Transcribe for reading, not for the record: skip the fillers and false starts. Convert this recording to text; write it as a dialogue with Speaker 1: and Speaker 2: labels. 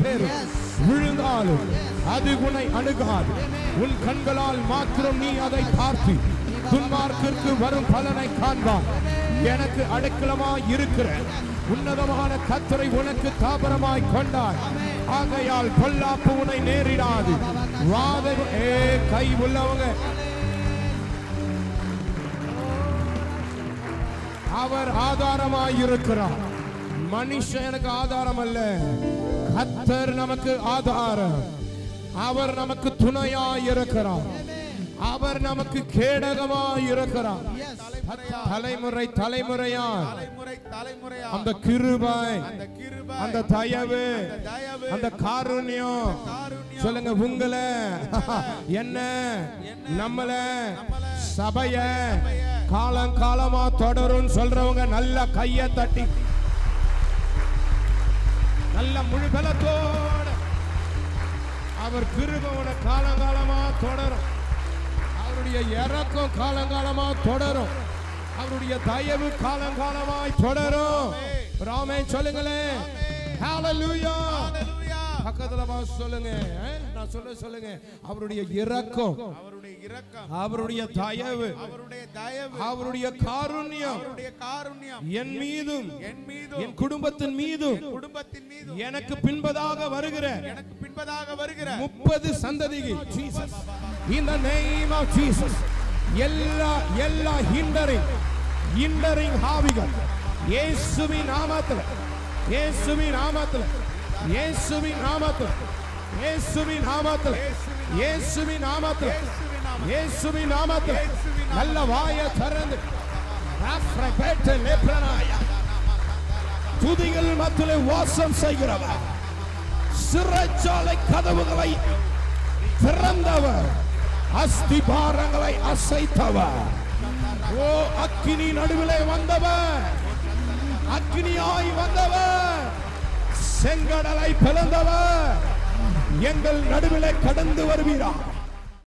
Speaker 1: பேரும் விழுந்தாலும் அது உன்னை அணுகாது. உன் கண்களால் மாத்திரம் நீ அதை பார்த்து துன்மார்க்கிற்கு வரும் பலனை காண்பார். எனக்கு அடைக்கலமாய் இருக்கிற உன்னதமான கர்த்தரை உனக்கு தாபரமாய் கொண்டார். ஆகையால் பொல்லாப்பு உன்னை நேரிடாது. கை உள்ளவங்க அவர் ஆதாரமாய் இருக்கிறார். மனுஷன் எனக்கு ஆதாரம் அல்ல, கர்த்தர் நமக்கு ஆதாரம். அவர் நமக்கு துணையாய் இருக்கிறார். அவர் நமக்கு கேடகமாய் இருக்கிறார். தலைமுறை தலைமுறையா அந்த கிருபை, அந்த தயவு, அந்த காருண்யம் சொல்லுங்க. உங்களை என்ன நம்மள சபைய காலங்காலமா தொடரும் சொல்றவங்க நல்ல கைய தட்டி நல்ல முழு பலத்தோடு அவர் கிருபை காலங்காலமா தொடரும். அவருடைய இரக்கம் காலங்காலமா தொடரும். அவருடைய தயவு காலங்காலமாய் தொடரும். ஆமென் சொல்லுங்களேன். ஹalleluya. பக்கத்துல சொல்லுங்க. நான் சொல்லுங்க. அவருடைய இரக்கம், அவருடைய தயவு, அவருடைய காருண்யம் என் மீதும் என் குடும்பத்தின் மீதும் எனக்கு பின்பதாக வருகிற 30 சந்ததிகள் Jesus in the name of Jesus. எல்லா hindering ஆவிகள் இயேசுவின் நாமத்தில், இயேசுவின் நாமத்தில், இயேசுவின் நாமத்தில், இயேசுவின் நாமத்தில், இயேசுவின் நாமத்தில், இயேசுவின் நாமத்தில் நல்ல வாயை திறந்து துதிகள் மத்தியிலே வாசம் செய்கிறவர், சிறைச்சாலை கதவுகளை திறந்தவர், அஸ்திபாரங்களை அசைத்தவர், ஓ அக்கினி நடுவிலே வந்தவர், அக்கினியாய் வந்தவர், செங்கடலை பிளந்தவர், எங்கள் நடுவிலே கடந்து வருவீரா.